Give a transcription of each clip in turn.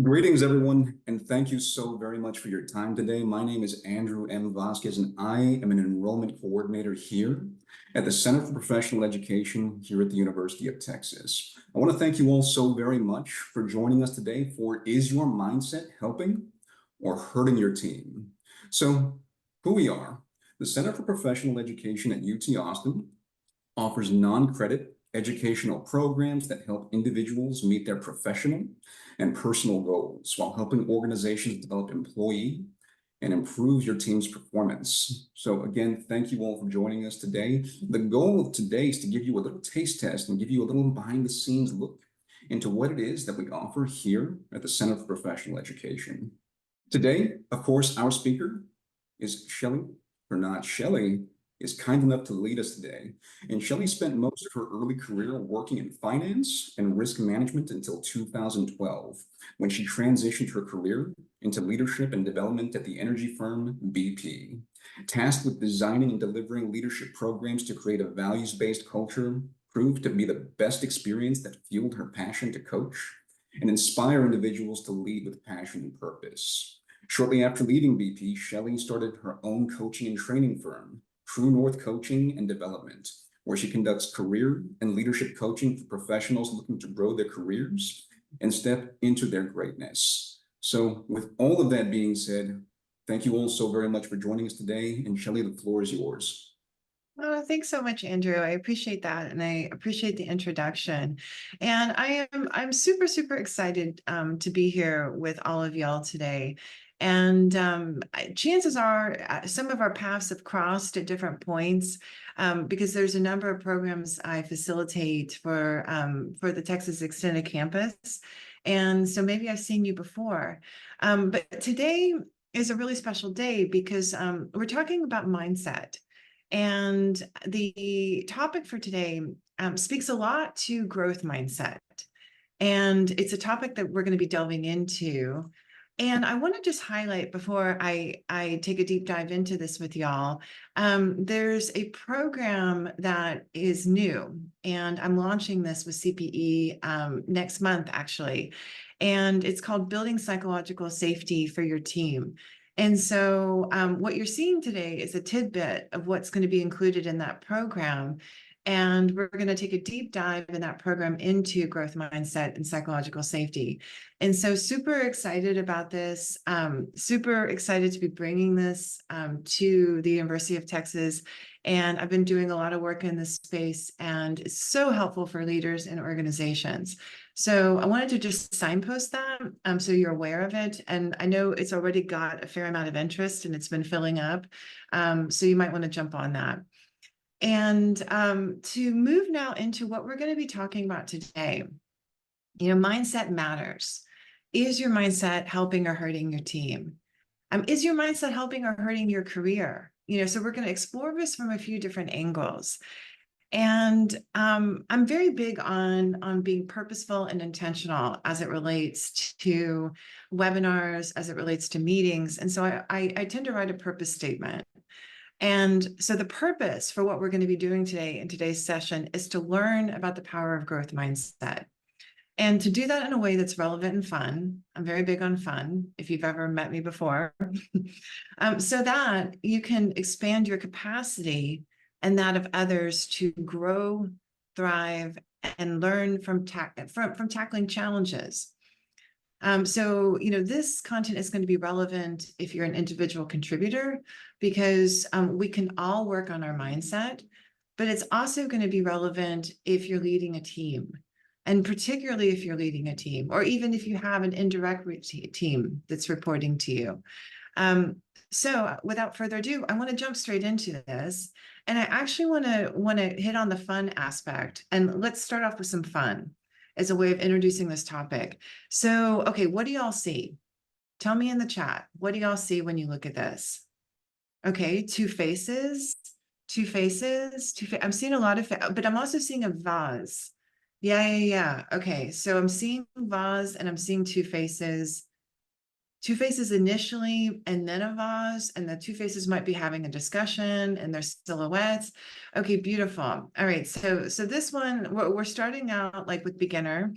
Greetings, everyone, and thank you so very much for your time today. My name is Andrew M. Vasquez, and I am an enrollment coordinator here at the Center for Professional Education here at the University of Texas. I want to thank you all so very much for joining us today for Is Your Mindset Helping or Hurting Your Team? So, who we are, the Center for Professional Education at UT Austin offers non-credit educational programs that help individuals meet their professional and personal goals while helping organizations develop employee and improve your team's performance. So again, thank you all for joining us today. The goal of today is to give you a little taste test and give you a little behind the scenes look into what it is that we offer here at the Center for Professional Education. Today, of course, our speaker is Shelley Pernot. Shelley is kind enough to lead us today. And Shelley spent most of her early career working in finance and risk management until 2012, when she transitioned her career into leadership and development at the energy firm BP. Tasked with designing and delivering leadership programs to create a values-based culture, proved to be the best experience that fueled her passion to coach and inspire individuals to lead with passion and purpose. Shortly after leaving BP, Shelley started her own coaching and training firm, True North Coaching and Development, where she conducts career and leadership coaching for professionals looking to grow their careers and step into their greatness. So with all of that being said, thank you all so very much for joining us today. And Shelley, the floor is yours. Oh, thanks so much, Andrew. I appreciate that, and I appreciate the introduction. And I'm super excited to be here with all of y'all today. And chances are some of our paths have crossed at different points because there's a number of programs I facilitate for the Texas Extended Campus. And so maybe I've seen you before. But today is a really special day because we're talking about mindset. And the topic for today speaks a lot to growth mindset. And it's a topic that we're going to be delving into. And I want to just highlight before I take a deep dive into this with y'all, there's a program that is new, and I'm launching this with CPE next month, actually. And it's called Building Psychological Safety for Your Team. And so what you're seeing today is a tidbit of what's going to be included in that program. And we're going to take a deep dive in that program into growth mindset and psychological safety. And so super excited about this, super excited to be bringing this to the University of Texas. And I've been doing a lot of work in this space, and it's so helpful for leaders and organizations. So I wanted to just signpost that so you're aware of it. And I know it's already got a fair amount of interest and it's been filling up. So you might want to jump on that. And to move now into what we're going to be talking about today, mindset matters. Is your mindset helping or hurting your team? Is your mindset helping or hurting your career? So we're going to explore this from a few different angles. And I'm very big on being purposeful and intentional as it relates to webinars, as it relates to meetings. And so I tend to write a purpose statement. And so the purpose for what we're going to be doing today in today's session is to learn about the power of growth mindset. And to do that in a way that's relevant and fun. I'm very big on fun, if you've ever met me before, so that you can expand your capacity and that of others to grow, thrive, and learn from tackling challenges. So, this content is going to be relevant if you're an individual contributor, because we can all work on our mindset, but it's also going to be relevant if you're leading a team, and particularly if you're leading a team, or even if you have an indirect team that's reporting to you. So without further ado, I want to jump straight into this. And I actually want to hit on the fun aspect. And let's start off with some fun as a way of introducing this topic. So, okay, what do y'all see? Tell me in the chat. What do y'all see when you look at this? Okay, two faces. I'm seeing a lot of, but I'm also seeing a vase. Yeah. Okay, so I'm seeing vase and I'm seeing two faces. Two faces initially, and then a vase, and the two faces might be having a discussion and their silhouettes. Okay, beautiful. All right, so this one, we're starting out like with beginner.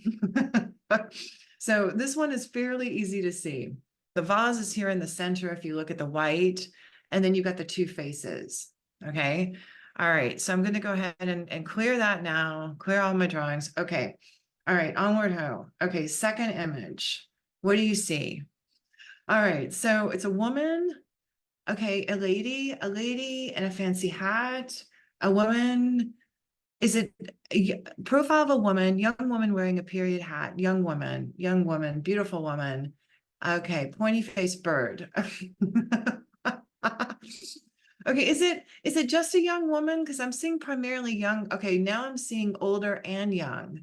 So this one is fairly easy to see. The vase is here in the center if you look at the white, and then you got the two faces. Okay. All right. So I'm going to go ahead and clear that now, clear all my drawings. Okay. All right. Onward ho. Okay. Second image. What do you see? All right. So it's a woman. Okay. A lady in a fancy hat, a woman. Is it a profile of a woman, young woman wearing a period hat, young woman, beautiful woman. Okay, pointy faced bird. Okay, is it just a young woman? Because I'm seeing primarily young. Okay, now I'm seeing older and young.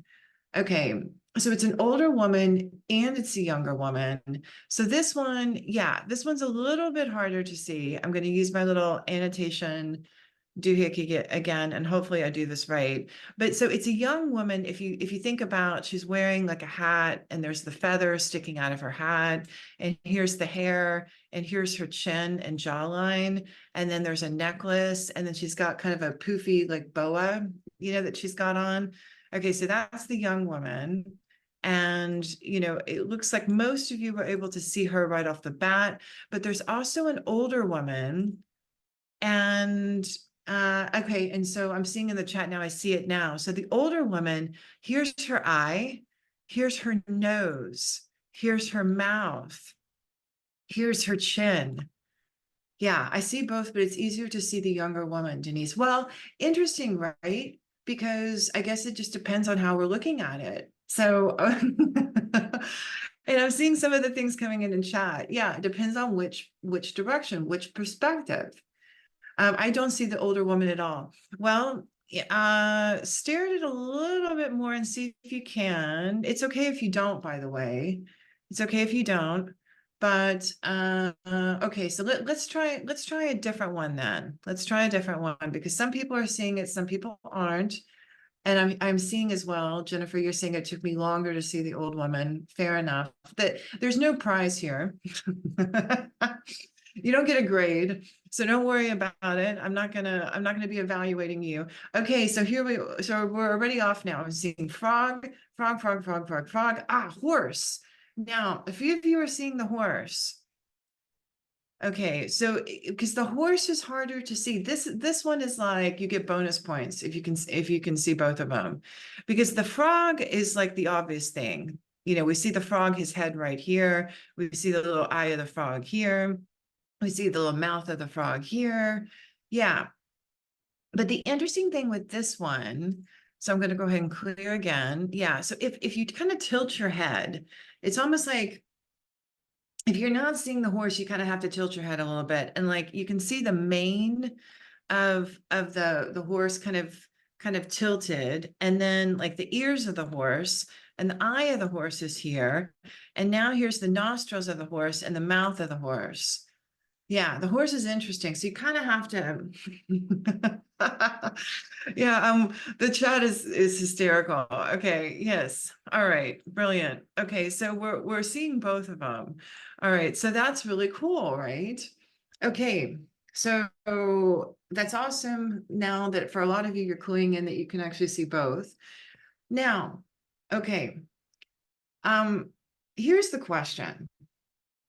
Okay, so it's an older woman and it's a younger woman. So this one, yeah, this one's a little bit harder to see. I'm going to use my little annotation doohickey again, and hopefully I do this right. But so it's a young woman. If you think about, she's wearing like a hat, and there's the feather sticking out of her hat, and here's the hair, and here's her chin and jawline, and then there's a necklace, and then she's got kind of a poofy like boa, that she's got on. Okay, so that's the young woman. And, it looks like most of you were able to see her right off the bat, but there's also an older woman. And okay, and so I'm seeing in the chat now, I see it now. So the older woman, here's her eye, here's her nose, here's her mouth, here's her chin. Yeah, I see both, but it's easier to see the younger woman, Denise. Well, interesting, right? Because I guess it just depends on how we're looking at it. So, and I'm seeing some of the things coming in chat. Yeah, it depends on which direction, which perspective. I don't see the older woman at all. Well, stare at it a little bit more and see if you can. It's okay if you don't, by the way. It's okay if you don't. But okay, so let's try a different one then. Let's try a different one, because some people are seeing it, some people aren't. And I'm seeing as well, Jennifer, you're saying it took me longer to see the old woman. Fair enough. That there's no prize here. You don't get a grade, so don't worry about it. I'm not gonna be evaluating you. Okay, so we're already off now. I'm seeing frog, frog, frog, frog, frog, frog. Horse. Now, a few of you are seeing the horse. Okay, so because the horse is harder to see, this one is like you get bonus points if you can see both of them, because the frog is like the obvious thing. We see the frog, his head right here. We see the little eye of the frog here. We see the little mouth of the frog here. Yeah. But the interesting thing with this one, so I'm going to go ahead and clear again. Yeah. So if you kind of tilt your head, it's almost like if you're not seeing the horse, you kind of have to tilt your head a little bit. And like you can see the mane of the horse kind of tilted, and then like the ears of the horse and the eye of the horse is here. And now here's the nostrils of the horse and the mouth of the horse. Yeah, the horse is interesting. So you kind of have to, yeah, the chat is hysterical. Okay, yes. All right, brilliant. Okay, so we're seeing both of them. All right, so that's really cool, right? Okay, so that's awesome. Now that for a lot of you, you're cluing in that you can actually see both. Now, okay. Here's the question.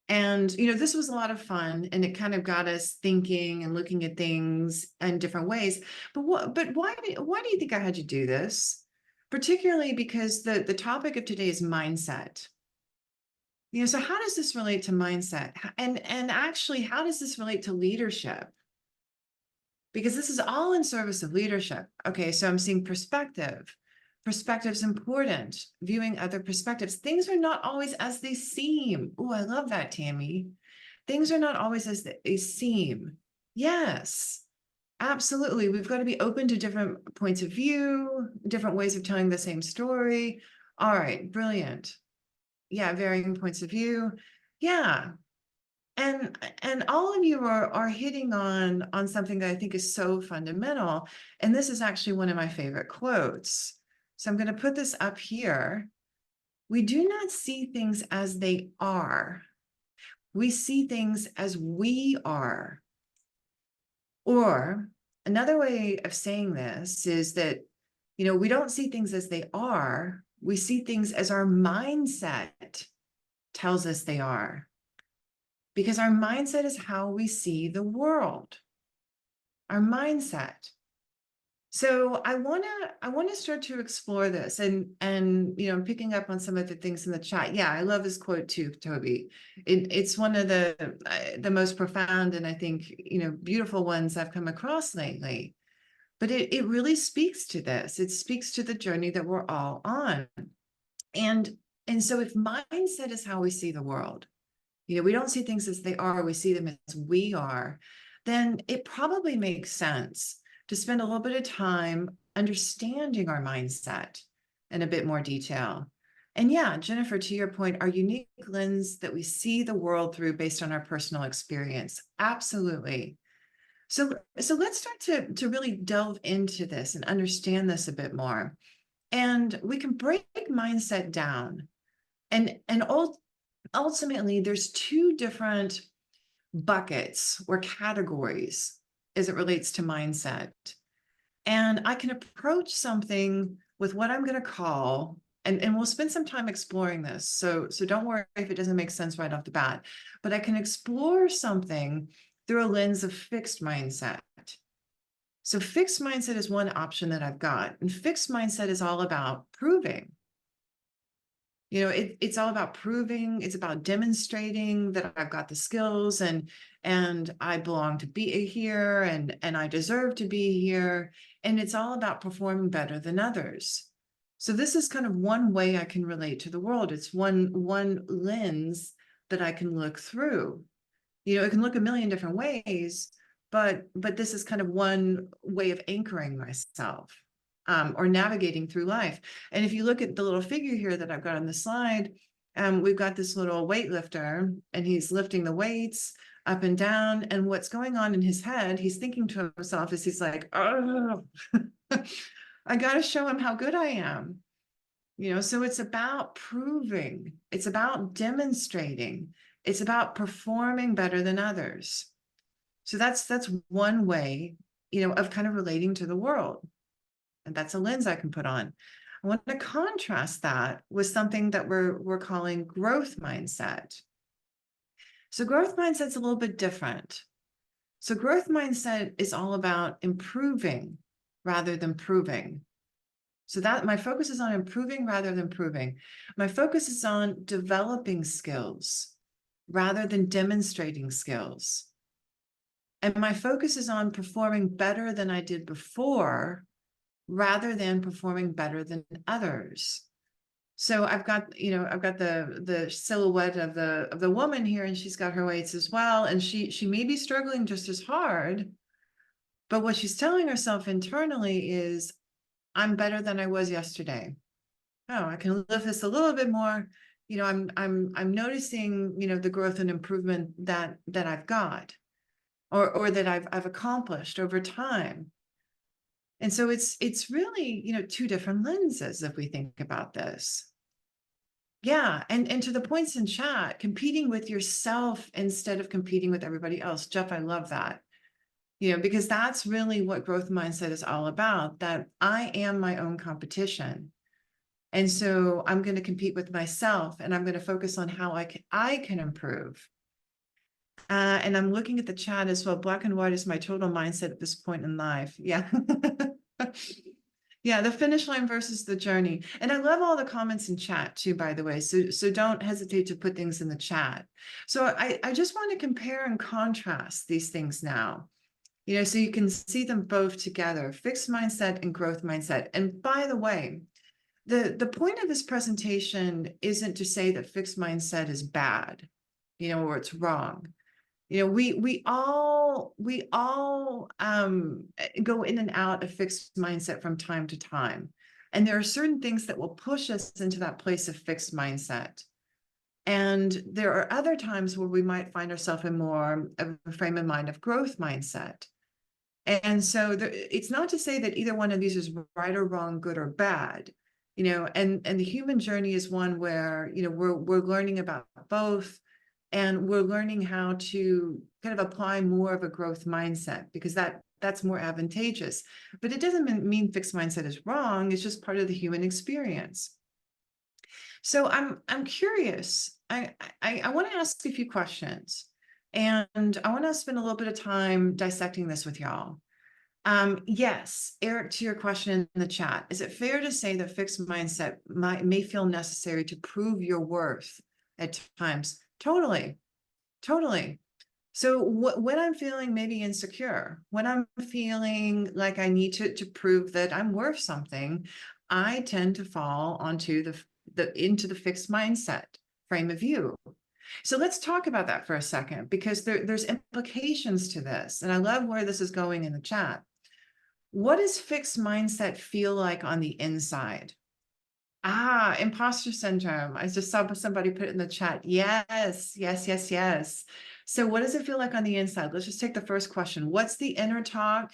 And, this was a lot of fun, and it kind of got us thinking and looking at things in different ways. But why do you think I had you do this? Particularly because the topic of today is mindset. So how does this relate to mindset? And actually, how does this relate to leadership? Because this is all in service of leadership. Okay, so I'm seeing perspective. Perspective's important. Viewing other perspectives. Things are not always as they seem. Oh, I love that, Tammy. Things are not always as they seem. Yes, absolutely. We've got to be open to different points of view, different ways of telling the same story. All right, brilliant. Yeah, varying points of view. Yeah. And all of you are hitting on something that I think is so fundamental. And this is actually one of my favorite quotes. So I'm going to put this up here. We do not see things as they are. We see things as we are. Or another way of saying this is that, we don't see things as they are. We see things as our mindset tells us they are, because our mindset is how we see the world, our mindset. So I want to start to explore this, and I'm picking up on some of the things in the chat. Yeah, I love this quote too, Toby. It's one of the most profound and I think beautiful ones I've come across lately. But it really speaks to this. It speaks to the journey that we're all on. And and so if mindset is how we see the world, we don't see things as they are, we see them as we are, then it probably makes sense to spend a little bit of time understanding our mindset in a bit more detail. And yeah, Jennifer, to your point, our unique lens that we see the world through based on our personal experience. Absolutely. So let's start to really delve into this and understand this a bit more. And we can break mindset down. And ultimately, there's two different buckets or categories as it relates to mindset. And I can approach something with what I'm going to call, and we'll spend some time exploring this. So don't worry if it doesn't make sense right off the bat, but I can explore something through a lens of fixed mindset. So fixed mindset is one option that I've got. And fixed mindset is all about proving. It's all about proving, it's about demonstrating that I've got the skills and I belong to be here and I deserve to be here. And it's all about performing better than others. So this is kind of one way I can relate to the world. It's one lens that I can look through. It can look a million different ways, but this is kind of one way of anchoring myself. Or navigating through life. And if you look at the little figure here that I've got on the slide, we've got this little weightlifter and he's lifting the weights up and down. And what's going on in his head, he's thinking to himself as he's like, oh, I got to show him how good I am. So it's about proving, it's about demonstrating, it's about performing better than others. So that's one way, of kind of relating to the world. And that's a lens I can put on. I want to contrast that with something that we're calling growth mindset. So growth mindset's a little bit different. So growth mindset is all about improving rather than proving. So that my focus is on improving rather than proving. My focus is on developing skills rather than demonstrating skills. And my focus is on performing better than I did before rather than performing better than others. So I've got the silhouette of the woman here, and she's got her weights as well, and she may be struggling just as hard, but what she's telling herself internally is, I'm better than I was yesterday. Oh, I can lift this a little bit more. I'm noticing the growth and improvement that I've got, or that I've accomplished over time. And so it's really, two different lenses if we think about this. Yeah, and to the points in chat, competing with yourself instead of competing with everybody else. Jeff, I love that. Because that's really what growth mindset is all about, that I am my own competition. And so I'm going to compete with myself and I'm going to focus on how I can improve. And I'm looking at the chat as well. Black and white is my total mindset at this point in life. Yeah. Yeah, the finish line versus the journey. And I love all the comments in chat too, by the way. So don't hesitate to put things in the chat. So I just want to compare and contrast these things now, so you can see them both together, fixed mindset and growth mindset. And by the way, the point of this presentation isn't to say that fixed mindset is bad, or it's wrong. We all go in and out of fixed mindset from time to time. And there are certain things that will push us into that place of fixed mindset. And there are other times where we might find ourselves in more of a frame of mind of growth mindset. And so it's not to say that either one of these is right or wrong, good or bad, and the human journey is one where, we're learning about both. And we're learning how to kind of apply more of a growth mindset because that's more advantageous. But it doesn't mean fixed mindset is wrong. It's just part of the human experience. So I'm curious. I want to ask a few questions, and I want to spend a little bit of time dissecting this with y'all. Yes, Eric, to your question in the chat, is it fair to say that fixed mindset may feel necessary to prove your worth at times? Totally, totally. So when I'm feeling maybe insecure, when I'm feeling like I need to prove that I'm worth something, I tend to fall onto into the fixed mindset frame of view. So let's talk about that for a second, because there's implications to this. And I love where this is going in the chat. What does fixed mindset feel like on the inside? Ah, imposter syndrome. I just saw somebody put it in the chat. Yes, yes, yes, yes. So what does it feel like on the inside? Let's just take the first question. What's the inner talk?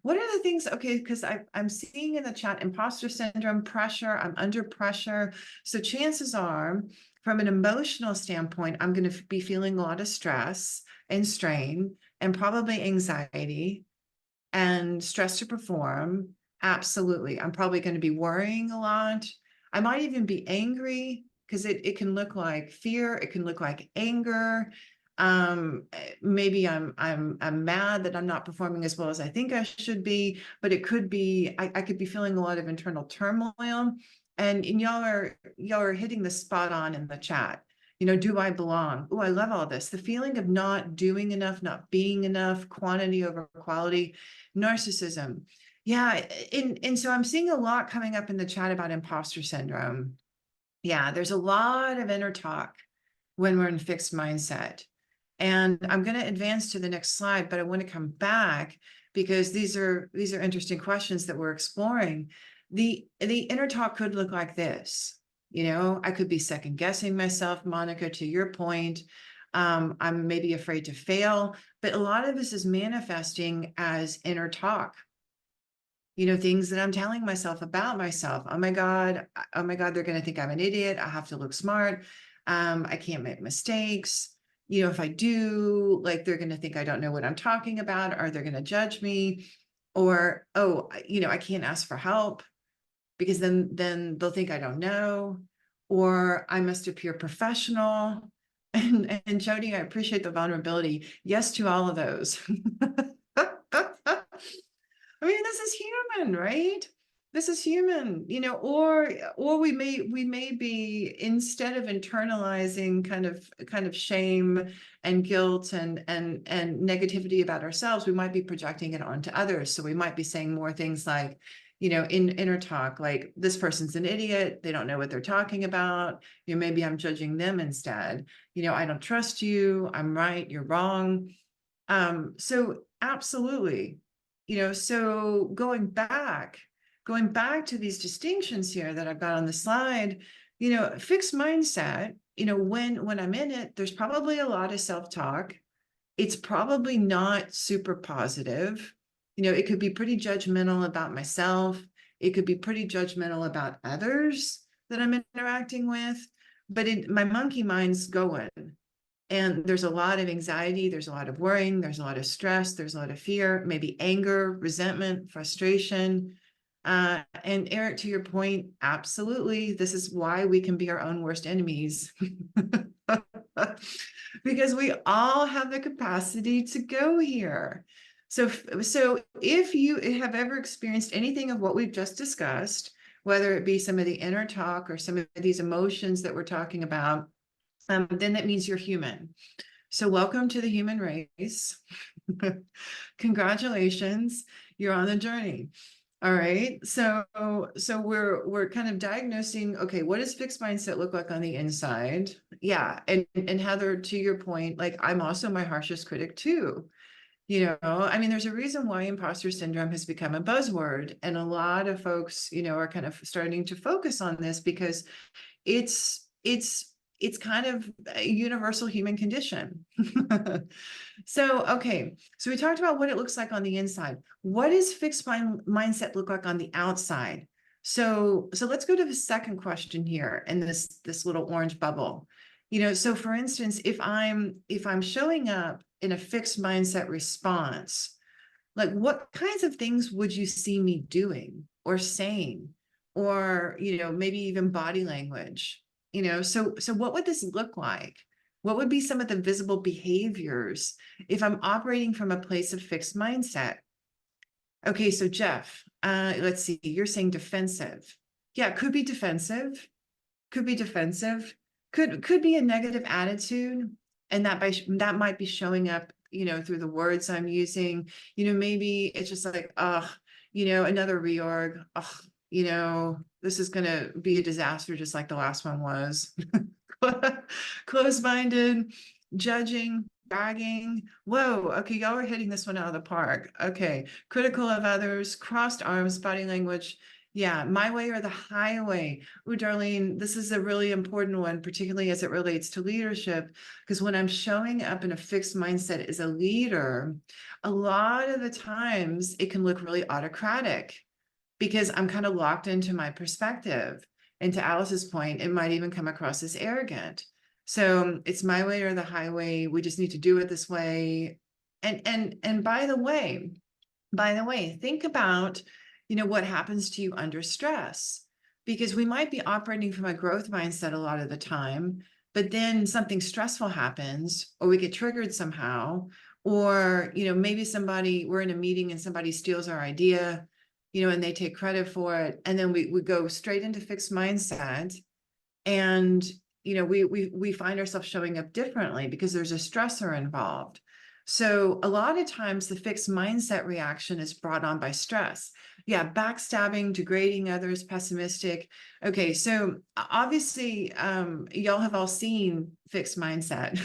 What are the things? Okay, because I'm seeing in the chat imposter syndrome, pressure. I'm under pressure. So chances are, from an emotional standpoint, I'm going to be feeling a lot of stress and strain and probably anxiety and stress to perform. Absolutely. I'm probably going to be worrying a lot. I might even be angry, because it can look like fear, it can look like anger. Maybe I'm mad that I'm not performing as well as I think I should be, but it could be I could be feeling a lot of internal turmoil. And y'all are hitting the spot on in the chat. Do I belong? Oh, I love all this. The feeling of not doing enough, not being enough, quantity over quality, narcissism. Yeah, and so I'm seeing a lot coming up in the chat about imposter syndrome. Yeah, there's a lot of inner talk when we're in fixed mindset. And I'm going to advance to the next slide, but I want to come back, because these are interesting questions that we're exploring. The inner talk could look like this. I could be second guessing myself, Monica, to your point. I'm maybe afraid to fail, but a lot of this is manifesting as inner talk. Things that I'm telling myself about myself. Oh my God, they're going to think I'm an idiot. I have to look smart. I can't make mistakes. If I do, like, they're going to think I don't know what I'm talking about, or they're going to judge me. Or, oh, I can't ask for help, because then they'll think I don't know. Or I must appear professional. And Jody, I appreciate the vulnerability. Yes to all of those. I mean, this is human, right? This is human, or we may be, instead of internalizing kind of shame and guilt and negativity about ourselves, we might be projecting it onto others. So we might be saying more things like, in inner talk, like, this person's an idiot, they don't know what they're talking about. Maybe I'm judging them instead. I don't trust you, I'm right, you're wrong. So absolutely, so going back to these distinctions here that I've got on the slide, fixed mindset, when I'm in it, there's probably a lot of self-talk. It's probably not super positive. It could be pretty judgmental about myself. It could be pretty judgmental about others that I'm interacting with, but my monkey mind's going. And there's a lot of anxiety, there's a lot of worrying, there's a lot of stress, there's a lot of fear, maybe anger, resentment, frustration. And Eric, to your point, absolutely, this is why we can be our own worst enemies. Because we all have the capacity to go here. So if you have ever experienced anything of what we've just discussed, whether it be some of the inner talk or some of these emotions that we're talking about, then that means you're human. So welcome to the human race. Congratulations, you're on the journey. All right. So we're kind of diagnosing, okay, what does fixed mindset look like on the inside? Yeah. And Heather, to your point, like, I'm also my harshest critic too. I mean, there's a reason why imposter syndrome has become a buzzword. And a lot of folks, are kind of starting to focus on this, because it's kind of a universal human condition. Okay, so we talked about what it looks like on the inside. What does fixed mindset look like on the outside? So let's go to the second question here in this little orange bubble. So for instance, if I'm showing up in a fixed mindset response, like, what kinds of things would you see me doing or saying or, maybe even body language, so what would this look like? What would be some of the visible behaviors if I'm operating from a place of fixed mindset? Okay, so Jeff, let's see, you're saying defensive. Yeah, could be defensive, could be defensive, could be a negative attitude, and that might be showing up, through the words I'm using. Maybe it's just like, another reorg. This is gonna be a disaster, just like the last one was. Close-minded, judging, bragging. Whoa, okay, y'all are hitting this one out of the park. Okay, critical of others, crossed arms, body language. Yeah, my way or the highway. Ooh, Darlene, this is a really important one, particularly as it relates to leadership, because when I'm showing up in a fixed mindset as a leader, a lot of the times it can look really autocratic because I'm kind of locked into my perspective. And to Alice's point, it might even come across as arrogant. So it's my way or the highway. We just need to do it this way. And by the way, think about, what happens to you under stress, because we might be operating from a growth mindset a lot of the time, but then something stressful happens, or we get triggered somehow, or, maybe we're in a meeting and somebody steals our idea, and they take credit for it. And then we go straight into fixed mindset, and, we find ourselves showing up differently because there's a stressor involved. So a lot of times the fixed mindset reaction is brought on by stress. Yeah, backstabbing, degrading others, pessimistic. Okay, so obviously, y'all have all seen fixed mindset.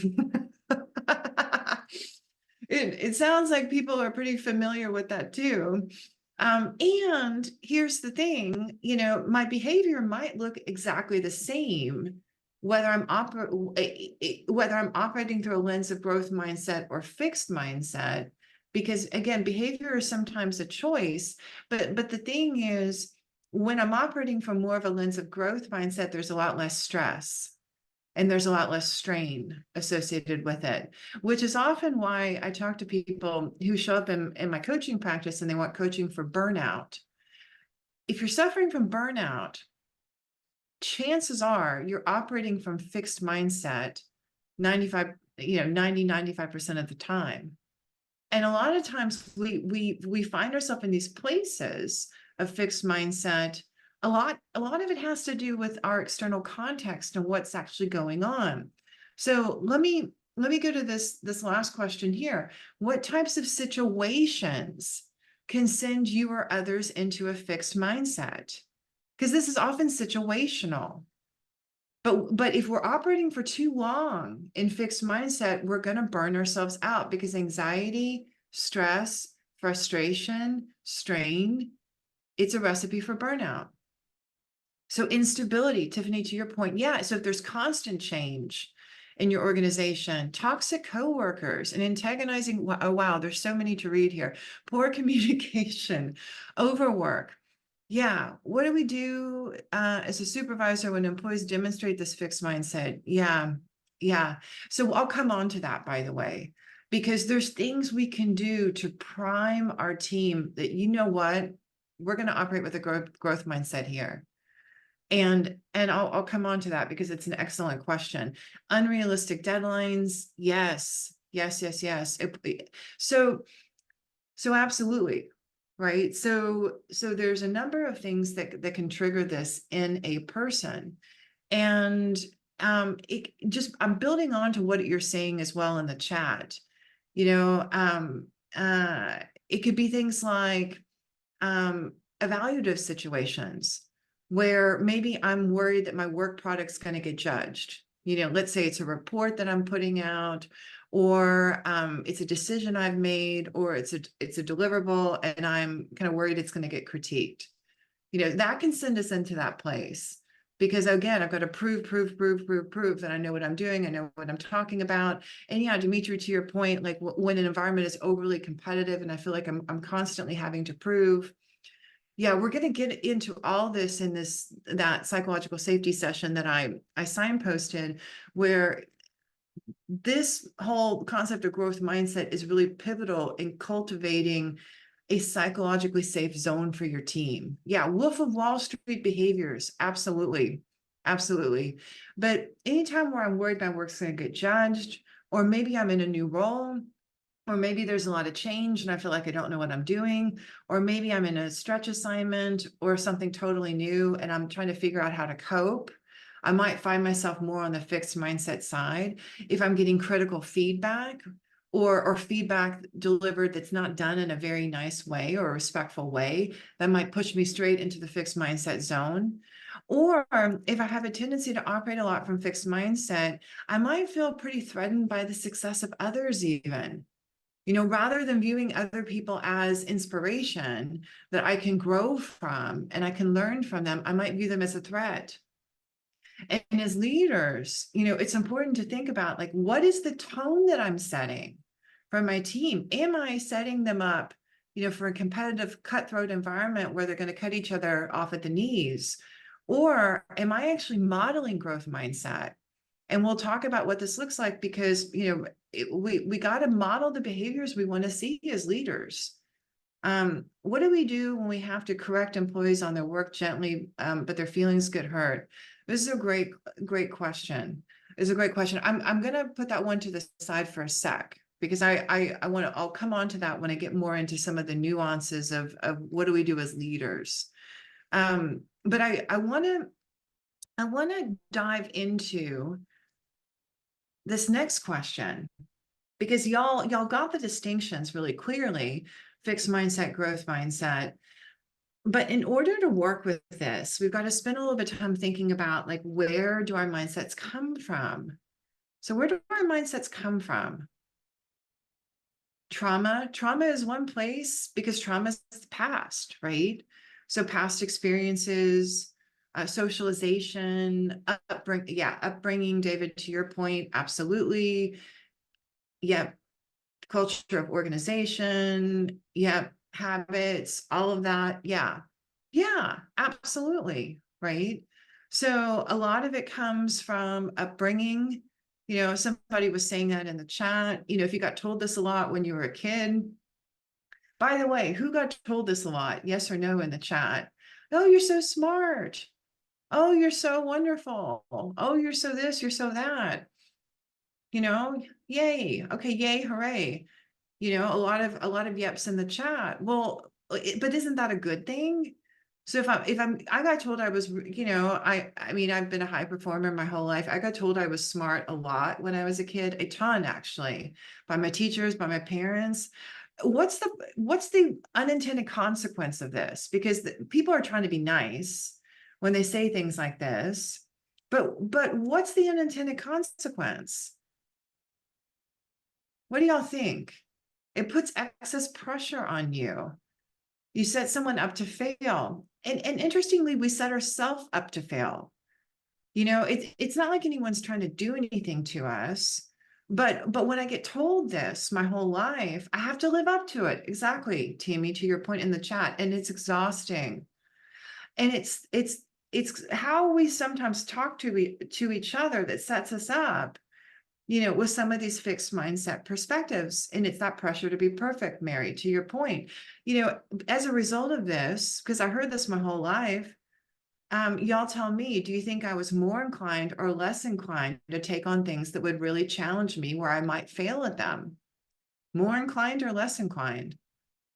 It sounds like people are pretty familiar with that too. And here's the thing, my behavior might look exactly the same, whether I'm operating through a lens of growth mindset or fixed mindset, because again, behavior is sometimes a choice. But the thing is, when I'm operating from more of a lens of growth mindset, there's a lot less stress. And there's a lot less strain associated with it, which is often why I talk to people who show up in my coaching practice and they want coaching for burnout. If you're suffering from burnout, chances are you're operating from fixed mindset 95, 95% of the time. And a lot of times we find ourselves in these places of fixed mindset. A lot of it has to do with our external context and what's actually going on. So let me go to this last question here. What types of situations can send you or others into a fixed mindset? Because this is often situational. But if we're operating for too long in fixed mindset, we're going to burn ourselves out, because anxiety, stress, frustration, strain, it's a recipe for burnout. So instability, Tiffany, to your point, yeah. So if there's constant change in your organization, toxic coworkers, and antagonizing, oh wow, there's so many to read here. Poor communication, overwork. Yeah, what do we do as a supervisor when employees demonstrate this fixed mindset? Yeah. So I'll come on to that, by the way, because there's things we can do to prime our team that, what, we're going to operate with a growth mindset here. And I'll come on to that because it's an excellent question. Unrealistic deadlines, yes. So absolutely. Right. So there's a number of things that can trigger this in a person. And I'm building on to what you're saying as well in the chat. It could be things like evaluative situations where maybe I'm worried that my work product's going to get judged. Let's say it's a report that I'm putting out, or it's a decision I've made, or it's a deliverable, and I'm kind of worried it's going to get critiqued. That can send us into that place, because again, I've got to prove that I know what I'm doing, I know what I'm talking about. And yeah, Dimitri, to your point, like when an environment is overly competitive and I feel like I'm constantly having to prove. Yeah, we're going to get into all this in that psychological safety session that I signposted, where this whole concept of growth mindset is really pivotal in cultivating a psychologically safe zone for your team. Yeah, Wolf of Wall Street behaviors, absolutely, absolutely. But anytime where I'm worried my work's going to get judged, or maybe I'm in a new role, or maybe there's a lot of change and I feel like I don't know what I'm doing, or maybe I'm in a stretch assignment or something totally new and I'm trying to figure out how to cope, I might find myself more on the fixed mindset side. If I'm getting critical feedback or feedback delivered that's not done in a very nice way or a respectful way, that might push me straight into the fixed mindset zone. Or if I have a tendency to operate a lot from fixed mindset, I might feel pretty threatened by the success of others even. Rather than viewing other people as inspiration that I can grow from and I can learn from them, I might view them as a threat. And as leaders, it's important to think about, like, what is the tone that I'm setting for my team? Am I setting them up, for a competitive, cutthroat environment where they're going to cut each other off at the knees? Or am I actually modeling growth mindset? And we'll talk about what this looks like because, we got to model the behaviors we want to see as leaders. What do we do when we have to correct employees on their work gently, but their feelings get hurt? This is a great question. It's a great question. I'm going to put that one to the side for a sec because I'll come on to that when I get more into some of the nuances of what do we do as leaders. But I want to dive into this next question because y'all got the distinctions really clearly: fixed mindset, growth mindset. But in order to work with this, we've got to spend a little bit of time thinking about, like, where do our mindsets come from? So where do our mindsets come from? Trauma is one place because trauma is the past, right? So past experiences, socialization, upbringing, David, to your point, absolutely. Yep. Culture of organization, habits, all of that. Yeah, absolutely. Right. So a lot of it comes from upbringing. Somebody was saying that in the chat. If you got told this a lot when you were a kid. By the way, who got told this a lot? Yes or no in the chat? Oh, you're so smart. Oh, you're so wonderful. Oh, you're so this, you're so that. Yay. Okay, yay, hooray. A lot of yeps in the chat. Well, but isn't that a good thing? So I got told I was, I mean, I've been a high performer my whole life. I got told I was smart a lot when I was a kid, a ton actually, by my teachers, by my parents. What's the unintended consequence of this? Because people are trying to be nice when they say things like this, but what's the unintended consequence? What do y'all think? It puts excess pressure on you. You set someone up to fail. And interestingly, we set ourselves up to fail. It's not like anyone's trying to do anything to us. But when I get told this my whole life, I have to live up to it. Exactly, Tammy, to your point in the chat. And it's exhausting. And it's how we sometimes talk to each other that sets us up, with some of these fixed mindset perspectives. And it's that pressure to be perfect, Mary, to your point. As a result of this, because I heard this my whole life, y'all tell me, do you think I was more inclined or less inclined to take on things that would really challenge me where I might fail at them? More inclined or less inclined?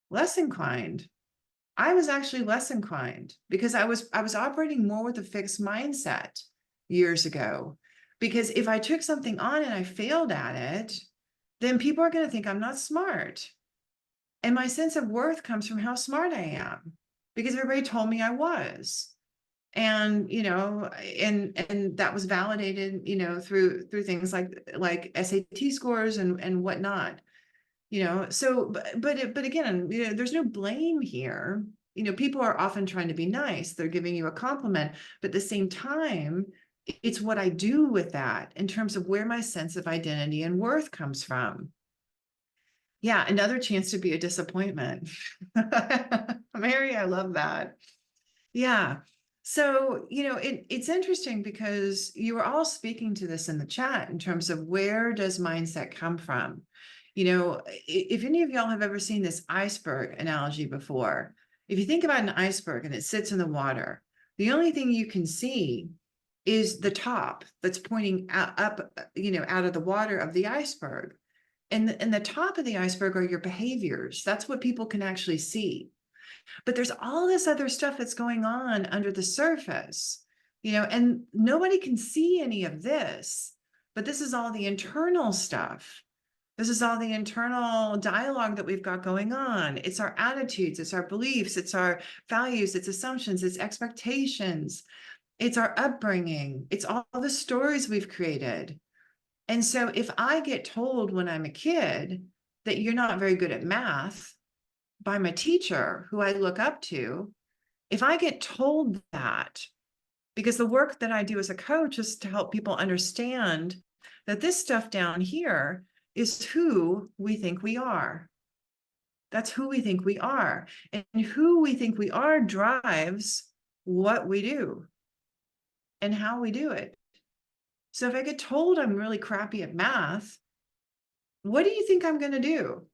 Less inclined. I was actually less inclined because I was operating more with a fixed mindset years ago. Because if I took something on and I failed at it, then people are going to think I'm not smart. And my sense of worth comes from how smart I am because everybody told me I was. And, and that was validated, through things like SAT scores and whatnot. So, but again, there's no blame here. People are often trying to be nice. They're giving you a compliment, but at the same time, it's what I do with that in terms of where my sense of identity and worth comes from. Yeah, another chance to be a disappointment. Mary, I love that. Yeah. So, it's interesting because you were all speaking to this in the chat in terms of where does mindset come from? If any of y'all have ever seen this iceberg analogy before, if you think about an iceberg and it sits in the water, the only thing you can see is the top that's pointing up, out of the water of the iceberg. And the top of the iceberg are your behaviors. That's what people can actually see. But there's all this other stuff that's going on under the surface, and nobody can see any of this. But this is all the internal stuff. This is all the internal dialogue that we've got going on. It's our attitudes, it's our beliefs, it's our values, it's assumptions, it's expectations, it's our upbringing, it's all the stories we've created. And so if I get told when I'm a kid that you're not very good at math by my teacher, who I look up to, if I get told that, because the work that I do as a coach is to help people understand that this stuff down here is who we think we are. That's who we think we are. And who we think we are drives what we do and how we do it. So if I get told I'm really crappy at math, what do you think I'm going to do?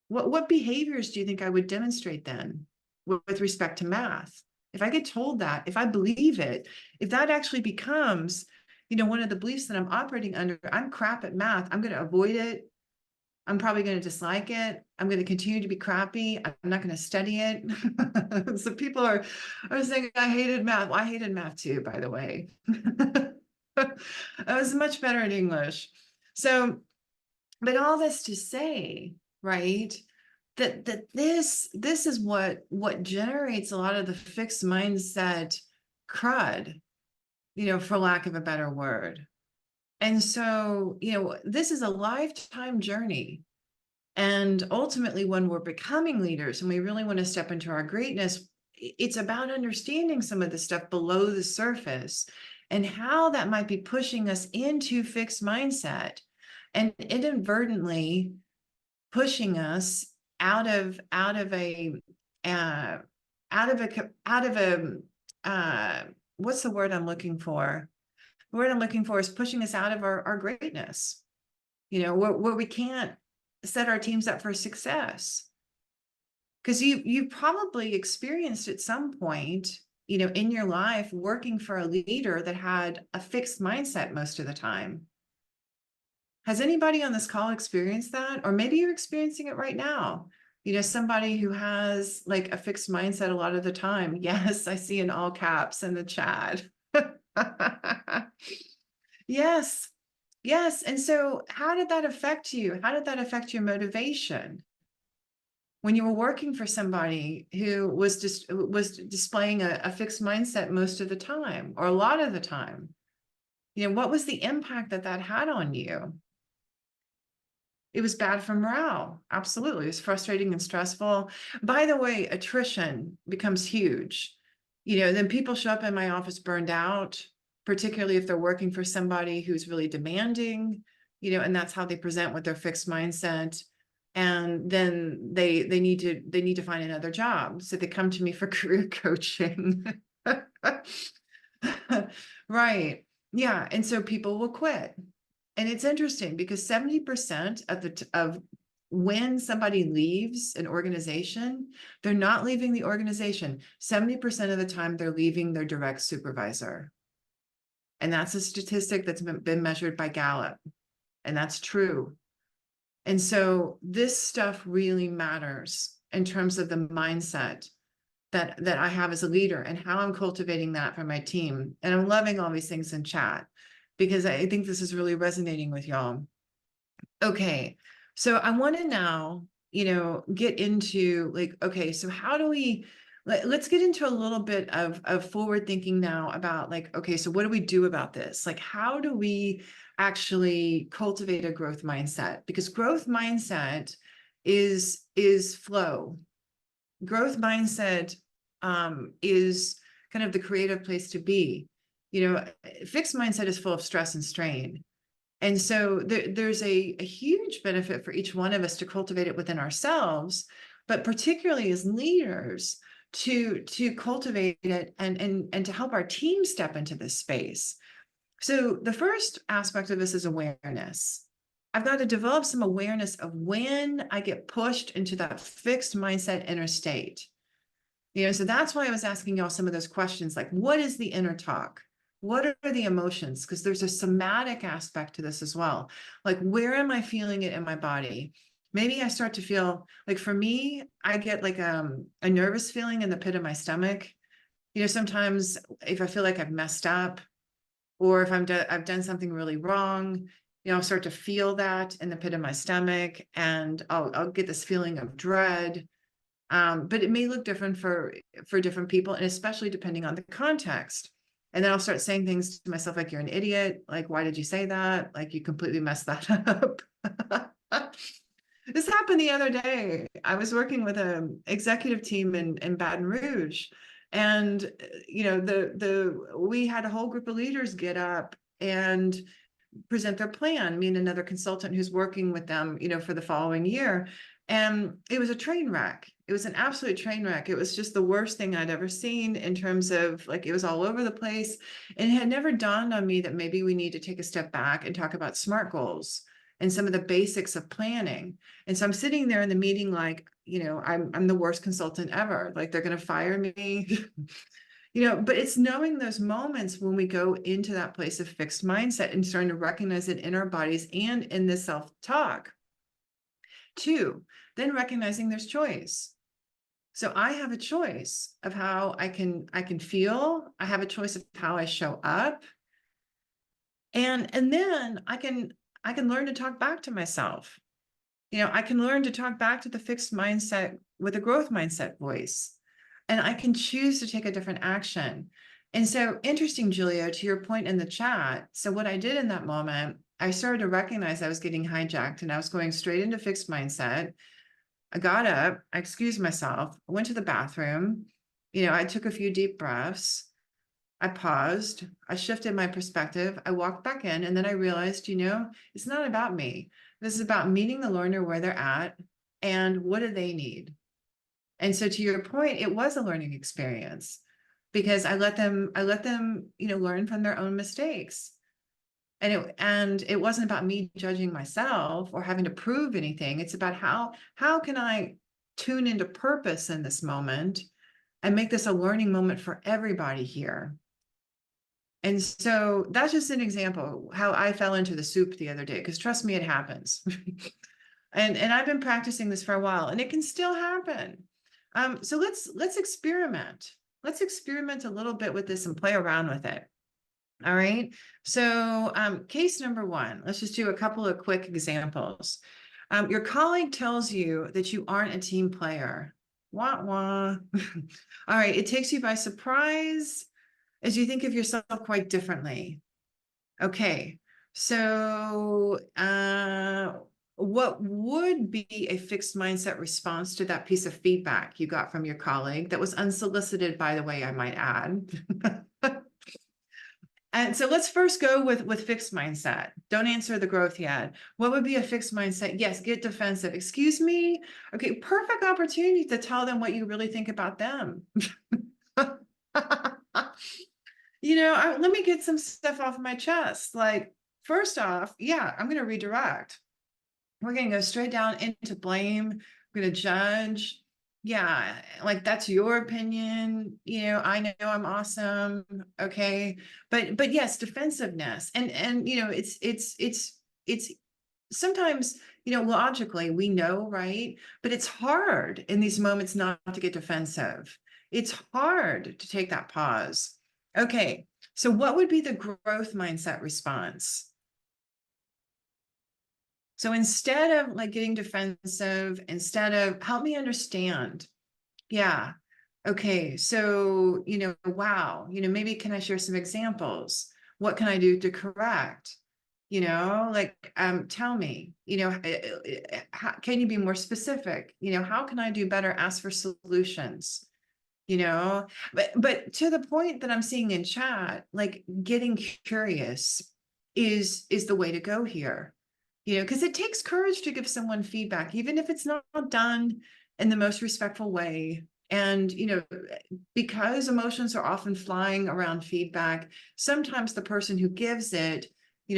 What behaviors do you think I would demonstrate then with respect to math? If I get told that, if I believe it, if that actually becomes, one of the beliefs that I'm operating under, I'm crap at math, I'm going to avoid it. I'm probably going to dislike it. I'm going to continue to be crappy. I'm not going to study it. So people are saying, I hated math. Well, I hated math too, by the way. I was much better at English. So, but all this to say, right, that this is what generates a lot of the fixed mindset crud, for lack of a better word. And so, this is a lifetime journey. And ultimately, when we're becoming leaders and we really want to step into our greatness, it's about understanding some of the stuff below the surface and how that might be pushing us into fixed mindset and inadvertently pushing us out of a what's the word I'm looking for? The word I'm looking for is pushing us out of our greatness, where we can't set our teams up for success. Because you probably experienced at some point, in your life working for a leader that had a fixed mindset most of the time. Has anybody on this call experienced that? Or maybe you're experiencing it right now. Somebody who has like a fixed mindset a lot of the time. Yes, I see in all caps in the chat. Yes. Yes. And so how did that affect you? How did that affect your motivation? When you were working for somebody who was displaying a fixed mindset most of the time, or a lot of the time, what was the impact that had on you? It was bad for morale. Absolutely. It was frustrating and stressful. By the way, attrition becomes huge. Then people show up in my office burned out, particularly if they're working for somebody who's really demanding, and that's how they present with their fixed mindset. And then they need to find another job. So they come to me for career coaching. Right. Yeah. And so people will quit. And it's interesting because 70% of when somebody leaves an organization, they're not leaving the organization. 70% of the time, they're leaving their direct supervisor. And that's a statistic that's been measured by Gallup. And that's true. And so this stuff really matters in terms of the mindset that I have as a leader and how I'm cultivating that for my team. And I'm loving all these things in chat because I think this is really resonating with y'all. Okay, so I want to now, get into okay, so how do we, let's get into a little bit of forward thinking now about okay, so what do we do about this? How do we actually cultivate a growth mindset? Because growth mindset is flow. Growth mindset is kind of the creative place to be. Fixed mindset is full of stress and strain. And so there's a huge benefit for each one of us to cultivate it within ourselves, but particularly as leaders to cultivate it and to help our team step into this space. So the first aspect of this is awareness. I've got to develop some awareness of when I get pushed into that fixed mindset inner state. So that's why I was asking y'all some of those questions, like, what is the inner talk? What are the emotions? Because there's a somatic aspect to this as well. Like, where am I feeling it in my body? Maybe I start to feel like, for me, I get like a nervous feeling in the pit of my stomach. Sometimes if I feel like I've messed up, or if I've done something really wrong, I'll start to feel that in the pit of my stomach, and I'll get this feeling of dread. But it may look different for different people, and especially depending on the context. And then I'll start saying things to myself like, you're an idiot. Like, why did you say that? Like, you completely messed that up. This happened the other day. I was working with an executive team in Baton Rouge, and we had a whole group of leaders get up and present their plan, me and another consultant who's working with them, for the following year. And it was a train wreck. It was an absolute train wreck. It was just the worst thing I'd ever seen, in terms of, like, it was all over the place. And it had never dawned on me that maybe we need to take a step back and talk about SMART goals and some of the basics of planning. And so I'm sitting there in the meeting like, I'm the worst consultant ever. Like, they're going to fire me. But it's knowing those moments when we go into that place of fixed mindset and starting to recognize it in our bodies and in the self-talk. 2, then recognizing there's choice. So I have a choice of how I can feel. I have a choice of how I show up. And then I can learn to talk back to myself. I can learn to talk back to the fixed mindset with a growth mindset voice. And I can choose to take a different action. And so, interesting, Julio, to your point in the chat. So what I did in that moment, I started to recognize I was getting hijacked, and I was going straight into fixed mindset. I got up, I excused myself, I went to the bathroom. I took a few deep breaths. I paused, I shifted my perspective, I walked back in, and then I realized, it's not about me. This is about meeting the learner where they're at and what do they need. And so, to your point, it was a learning experience, because I let them, learn from their own mistakes. And it wasn't about me judging myself or having to prove anything. It's about how can I tune into purpose in this moment and make this a learning moment for everybody here. And so that's just an example how I fell into the soup the other day, because trust me, it happens. And I've been practicing this for a while, and it can still happen. So let's experiment. Let's experiment a little bit with this and play around with it. All right. So case number 1, let's just do a couple of quick examples. Your colleague tells you that you aren't a team player. Wah, wah. All right. It takes you by surprise as you think of yourself quite differently. Okay. So what would be a fixed mindset response to that piece of feedback you got from your colleague that was unsolicited, by the way, I might add? And so let's first go with fixed mindset. Don't answer the growth yet. What would be a fixed mindset? Yes, get defensive. Excuse me? Okay, perfect opportunity to tell them what you really think about them. Let me get some stuff off my chest. Like, first off, yeah, I'm going to redirect. We're going to go straight down into blame. We're going to judge. Yeah, like, that's your opinion. I know I'm awesome. Okay. But yes, defensiveness. And it's sometimes, logically we know, right? But it's hard in these moments not to get defensive. It's hard to take that pause. Okay. So what would be the growth mindset response? So instead of like getting defensive, instead of help me understand. Yeah. Okay. So, wow, maybe can I share some examples? What can I do to correct? Tell me, can you be more specific? How can I do better? Ask for solutions, but to the point that I'm seeing in chat, like, getting curious is the way to go here. Because it takes courage to give someone feedback, even if it's not done in the most respectful way. And, because emotions are often flying around feedback, sometimes the person who gives it,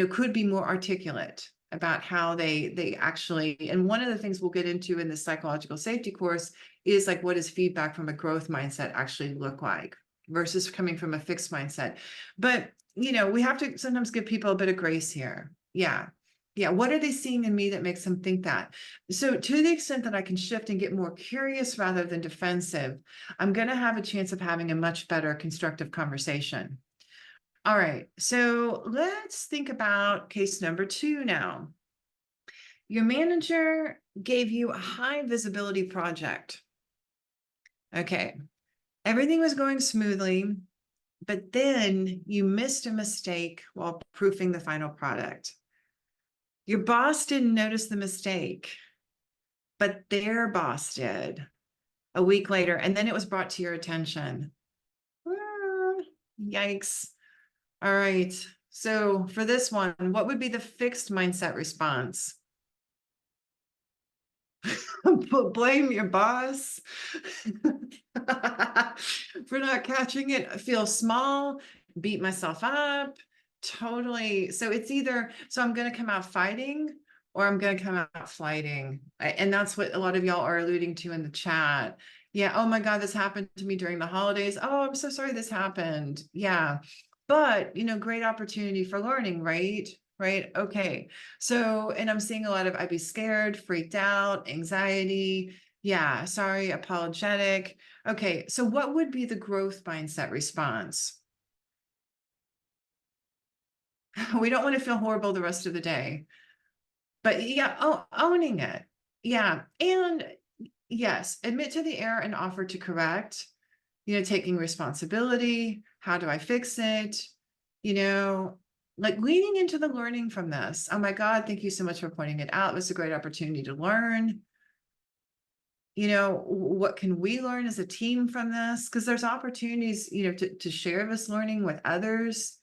could be more articulate. about how they actually, and one of the things we'll get into in the psychological safety course is like, what does feedback from a growth mindset actually look like versus coming from a fixed mindset? But, we have to sometimes give people a bit of grace here. Yeah. Yeah. What are they seeing in me that makes them think that? So to the extent that I can shift and get more curious rather than defensive, I'm going to have a chance of having a much better constructive conversation. All right, so let's think about case number 2 now. Your manager gave you a high visibility project. Okay, everything was going smoothly, but then you missed a mistake while proofing the final product. Your boss didn't notice the mistake, but their boss did a week later, and then it was brought to your attention. Yikes. All right. So for this one, what would be the fixed mindset response? Blame your boss for not catching it. I feel small, beat myself up. Totally. So it's either, so I'm going to come out fighting or I'm going to come out flighting. And that's what a lot of y'all are alluding to in the chat. Yeah. Oh my God, this happened to me during the holidays. Oh, I'm so sorry this happened. Yeah. But, great opportunity for learning, right? Right. Okay. So, and I'm seeing a lot of I'd be scared, freaked out, anxiety. Yeah. Sorry, apologetic. Okay. So, what would be the growth mindset response? We don't want to feel horrible the rest of the day, but yeah, owning it. Yeah. And yes, admit to the error and offer to correct, taking responsibility. How do I fix it? Like leaning into the learning from this. Oh my God, thank you so much for pointing it out. It was a great opportunity to learn. What can we learn as a team from this? Because there's opportunities, to share this learning with others,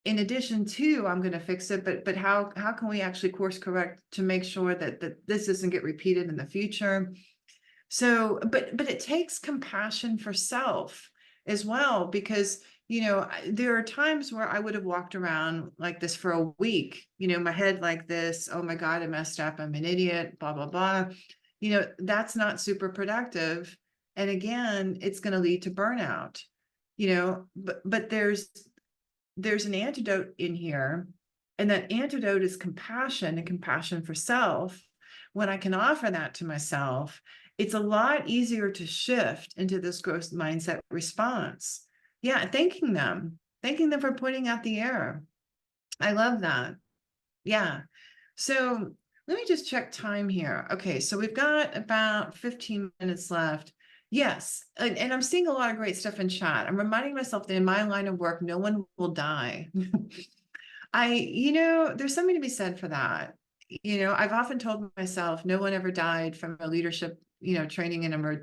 in addition to I'm going to fix it, but how can we actually course correct to make sure that this doesn't get repeated in the future? So, but it takes compassion for self as well, because, there are times where I would have walked around like this for a week, my head like this. Oh my God, I messed up. I'm an idiot, blah, blah, blah. That's not super productive. And again, it's going to lead to burnout, but there's an antidote in here. And that antidote is compassion and compassion for self. When I can offer that to myself, it's a lot easier to shift into this growth mindset response. Yeah, thanking them for pointing out the error. I love that. Yeah. So let me just check time here. Okay, so we've got about 15 minutes left. Yes, and I'm seeing a lot of great stuff in chat. I'm reminding myself that in my line of work, no one will die. There's something to be said for that. I've often told myself no one ever died from a leadership, training and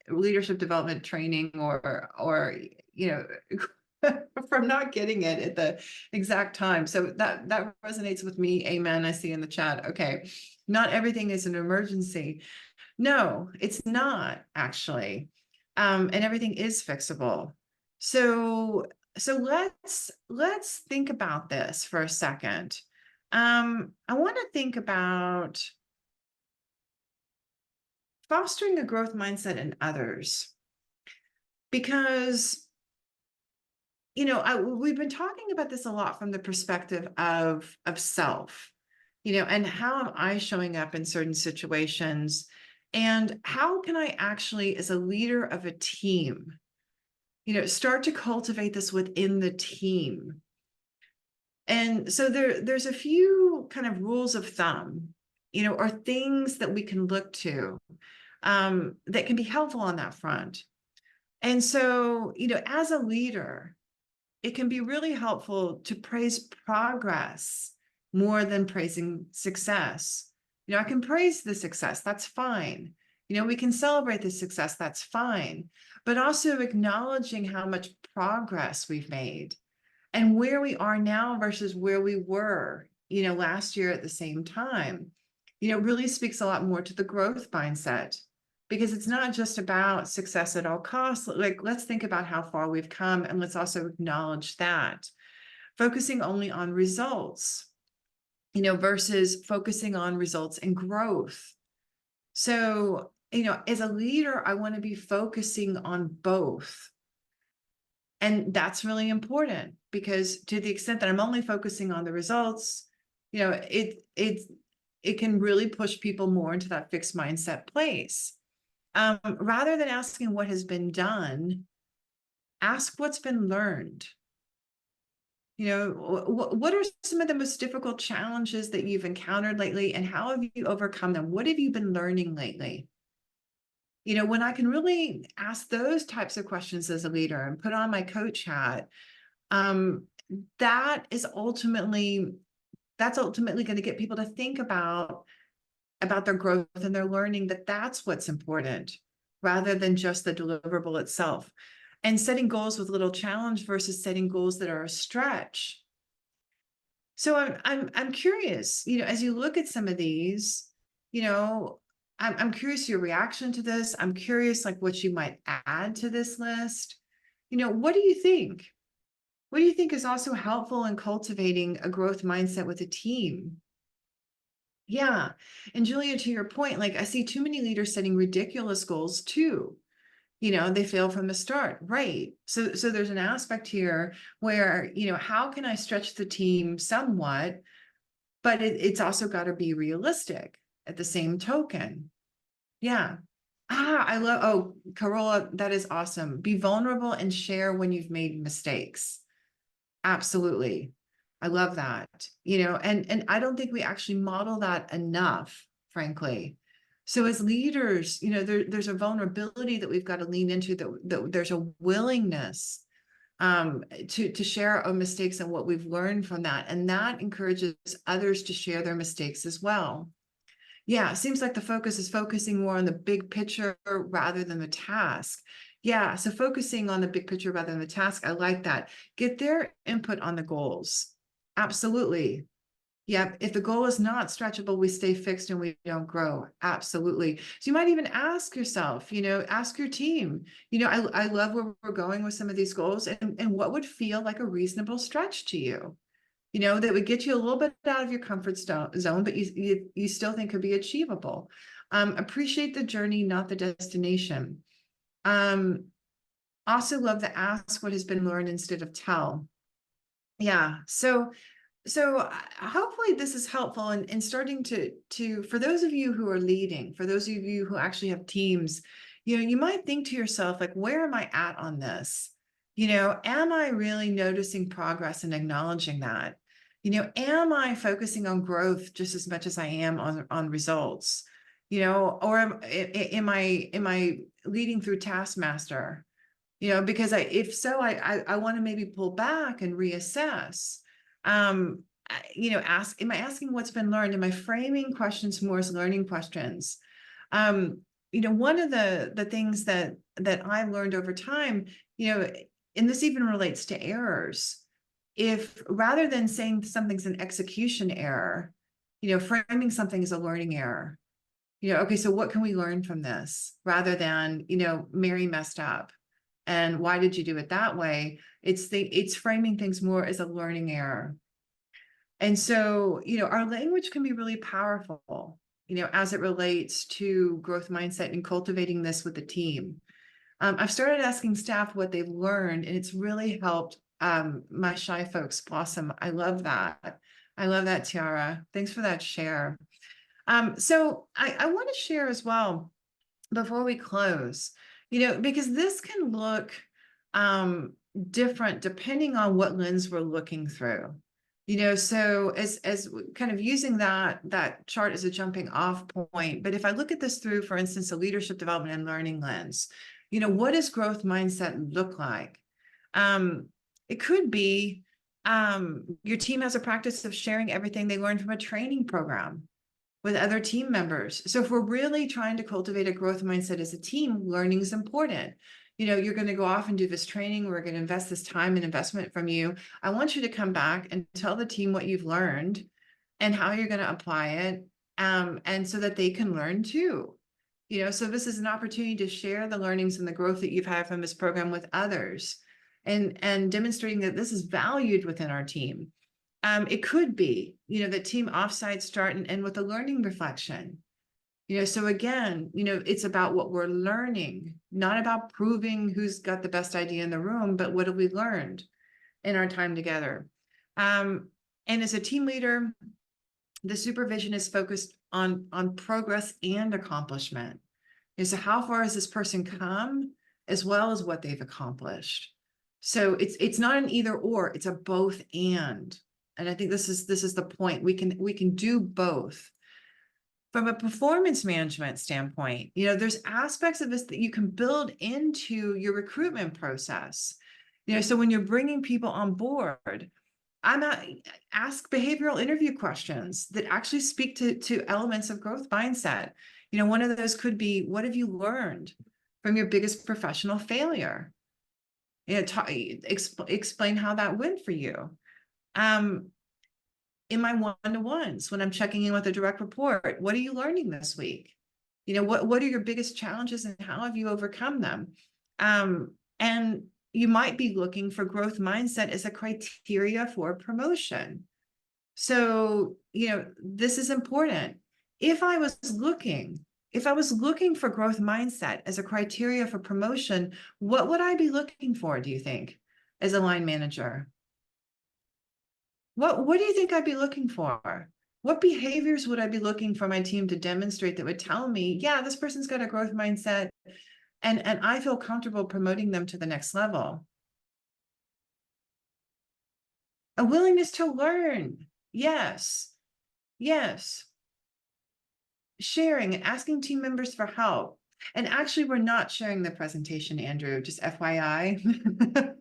leadership development training or from not getting it at the exact time. So that resonates with me. Amen. I see in the chat. Okay. Not everything is an emergency. No, it's not actually. And everything is fixable. So let's think about this for a second. I want to think about fostering a growth mindset in others, because we've been talking about this a lot from the perspective of self, and how am I showing up in certain situations, and how can I actually, as a leader of a team, start to cultivate this within the team. And so there's a few kind of rules of thumb, or things that we can look to that can be helpful on that front. And so, as a leader, it can be really helpful to praise progress more than praising success. I can praise the success, that's fine. We can celebrate the success, that's fine. But also acknowledging how much progress we've made and where we are now versus where we were, last year at the same time, really speaks a lot more to the growth mindset. Because it's not just about success at all costs. Like, let's think about how far we've come, and let's also acknowledge that. Focusing only on results versus focusing on results and growth. So, as a leader, I want to be focusing on both. And that's really important, because to the extent that I'm only focusing on the results, it can really push people more into that fixed mindset place. Rather than asking what has been done, ask what's been learned. What are some of the most difficult challenges that you've encountered lately, and how have you overcome them? What have you been learning lately? When I can really ask those types of questions as a leader and put on my coach hat, um, that's ultimately going to get people to think about their growth and their learning, that's what's important, rather than just the deliverable itself. And setting goals with little challenge versus setting goals that are a stretch. So I'm curious, as you look at some of these, I'm curious your reaction to this. I'm curious, like, what you might add to this list. What do you think? What do you think is also helpful in cultivating a growth mindset with a team? Yeah. And Julia, to your point, like, I see too many leaders setting ridiculous goals too. They fail from the start. Right. So there's an aspect here where, how can I stretch the team somewhat, but it's also got to be realistic at the same token. Yeah. I love, oh, Carola, that is awesome. Be vulnerable and share when you've made mistakes. Absolutely. I love that, and I don't think we actually model that enough, frankly. So as leaders, there's a vulnerability that we've got to lean into, that there's a willingness to share our mistakes and what we've learned from that. And that encourages others to share their mistakes as well. Yeah, it seems like the focus is focusing more on the big picture rather than the task. Yeah, so focusing on the big picture rather than the task, I like that. Get their input on the goals. Absolutely. Yeah, if the goal is not stretchable, we stay fixed and we don't grow. Absolutely. So you might even ask yourself, ask your team, I love where we're going with some of these goals, and what would feel like a reasonable stretch to you? That would get you a little bit out of your comfort zone, but you still think could be achievable. Appreciate the journey, not the destination. Also love the ask what has been learned instead of tell. Yeah. So hopefully this is helpful in starting to, for those of you who are leading, for those of you who actually have teams, you might think to yourself, like, where am I at on this? Am I really noticing progress and acknowledging that? Am I focusing on growth just as much as I am on results? Or am I leading through Taskmaster? Because if so, I want to maybe pull back and reassess. Am I asking what's been learned? Am I framing questions more as learning questions? One of the things that I've learned over time, and this even relates to errors. If rather than saying something's an execution error, framing something as a learning error. Okay, so what can we learn from this? Rather than, Mary messed up, and why did you do it that way? It's framing things more as a learning error. And so, our language can be really powerful, as it relates to growth mindset and cultivating this with the team. I've started asking staff what they've learned, and it's really helped my shy folks blossom. I love that. I love that, Tiara. Thanks for that share. So I want to share as well before we close, because this can look different depending on what lens we're looking through. So as kind of using that chart as a jumping off point, but if I look at this through, for instance, a leadership development and learning lens, what does growth mindset look like? It could be your team has a practice of sharing everything they learned from a training program with other team members. So if we're really trying to cultivate a growth mindset as a team, learning is important. You're going to go off and do this training. We're going to invest this time and investment from you. I want you to come back and tell the team what you've learned and how you're going to apply it, and so that they can learn too. So this is an opportunity to share the learnings and the growth that you've had from this program with others, and demonstrating that this is valued within our team. It could be, the team offsite start and end with a learning reflection. So again, it's about what we're learning, not about proving who's got the best idea in the room, but what have we learned in our time together. And as a team leader, the supervision is focused on progress and accomplishment. So how far has this person come, as well as what they've accomplished? So it's not an either or, it's a both and. And I think this is the point. We can do both. From a performance management standpoint, there's aspects of this that you can build into your recruitment process. So when you're bringing people on board, ask behavioral interview questions that actually speak to elements of growth mindset. One of those could be, what have you learned from your biggest professional failure? Explain how that went for you. In my one-to-ones, when I'm checking in with a direct report, what are you learning this week? What are your biggest challenges and how have you overcome them? And you might be looking for growth mindset as a criteria for promotion. So, this is important. If I was looking for growth mindset as a criteria for promotion, what would I be looking for, do you think, as a line manager? What do you think I'd be looking for? What behaviors would I be looking for my team to demonstrate that would tell me, yeah, this person's got a growth mindset and I feel comfortable promoting them to the next level? A willingness to learn. Yes. Yes. Sharing and asking team members for help. And actually, we're not sharing the presentation, Andrew, just FYI.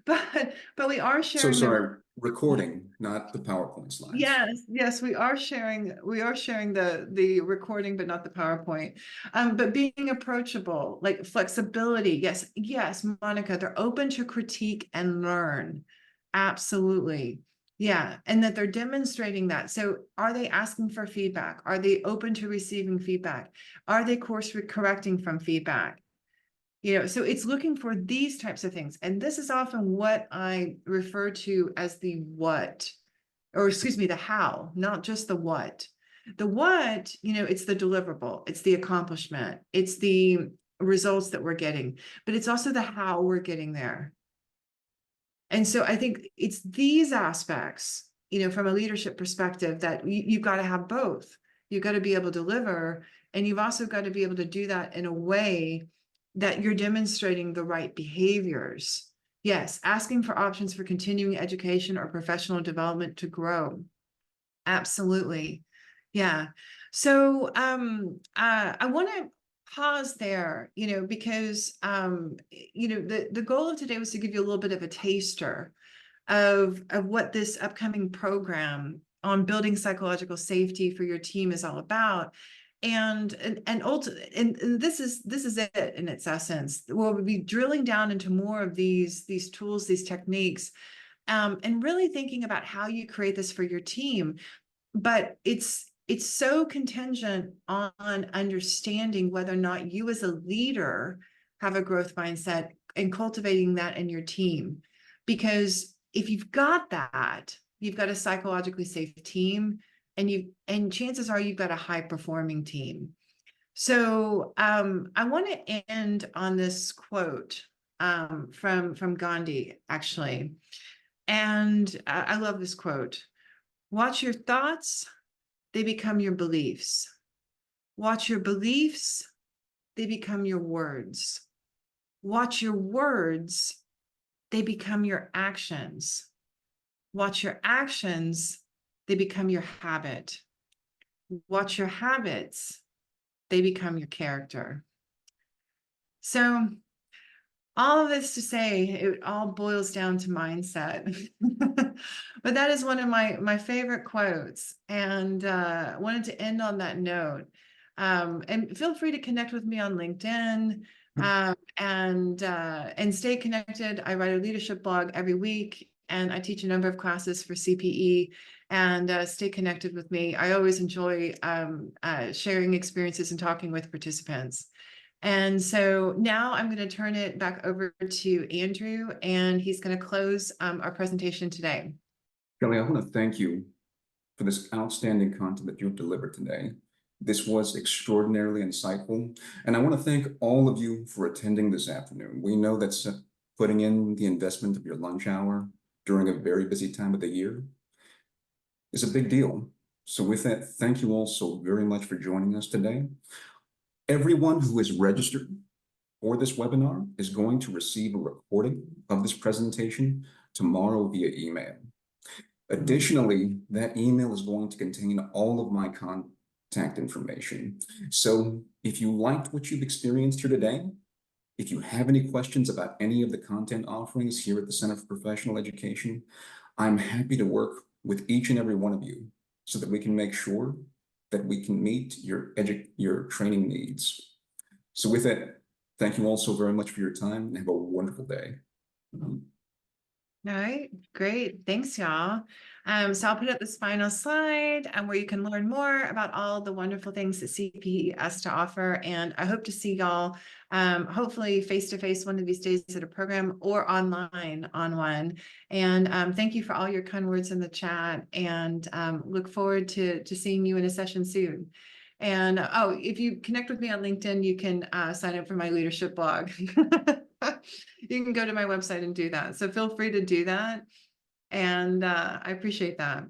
but we are sharing. So sorry, recording, not the PowerPoint slides. Yes, we are sharing the recording, but not the PowerPoint. But being approachable, like flexibility. Yes, Monica, they're open to critique and learn. Absolutely. Yeah, and that they're demonstrating that. So are they asking for feedback? Are they open to receiving feedback? Are they course correcting from feedback? So it's looking for these types of things. And this is often what I refer to as the what, or excuse me, the how, not just the what. The what, it's the deliverable, it's the accomplishment, it's the results that we're getting, but it's also the how we're getting there. And so I think it's these aspects, from a leadership perspective, that you've got to have both. You've got to be able to deliver, and you've also got to be able to do that in a way that you're demonstrating the right behaviors. Yes, asking for options for continuing education or professional development to grow. Absolutely. Yeah. So I want to pause there, because the goal of today was to give you a little bit of a taster of what this upcoming program on building psychological safety for your team is all about. And this is it in its essence. We'll be drilling down into more of these tools, these techniques, and really thinking about how you create this for your team. But it's so contingent on understanding whether or not you as a leader have a growth mindset and cultivating that in your team. Because if you've got that, you've got a psychologically safe team, and chances are you've got a high performing team. So I want to end on this quote from Gandhi, actually. And I love this quote. Watch your thoughts, they become your beliefs. Watch your beliefs, they become your words. Watch your words, they become your actions. Watch your actions, they become your habit. Watch your habits, they become your character. So all of this to say, it all boils down to mindset. But that is one of my favorite quotes, and wanted to end on that note. And feel free to connect with me on LinkedIn, and stay connected. I write a leadership blog every week, and I teach a number of classes for CPE. And stay connected with me. I always enjoy sharing experiences and talking with participants. And so now I'm going to turn it back over to Andrew, and he's going to close our presentation today. Shelley, I want to thank you for this outstanding content that you've delivered today. This was extraordinarily insightful, and I want to thank all of you for attending this afternoon. We know that putting in the investment of your lunch hour during a very busy time of the year is a big deal. So with that, thank you all so very much for joining us today. Everyone who is registered for this webinar is going to receive a recording of this presentation tomorrow via email. Additionally, that email is going to contain all of my contact information. So if you liked what you've experienced here today, if you have any questions about any of the content offerings here at the Center for Professional Education, I'm happy to work with each and every one of you so that we can make sure that we can meet your training needs. So with that, thank you all so very much for your time and have a wonderful day. All right, great. Thanks, y'all. So I'll put up this final slide where you can learn more about all the wonderful things that CPE has to offer. And I hope to see y'all hopefully face-to-face one of these days at a program or online on one. And thank you for all your kind words in the chat, and look forward to seeing you in a session soon. And oh, if you connect with me on LinkedIn, you can sign up for my leadership blog. You can go to my website and do that. So feel free to do that. And I appreciate that.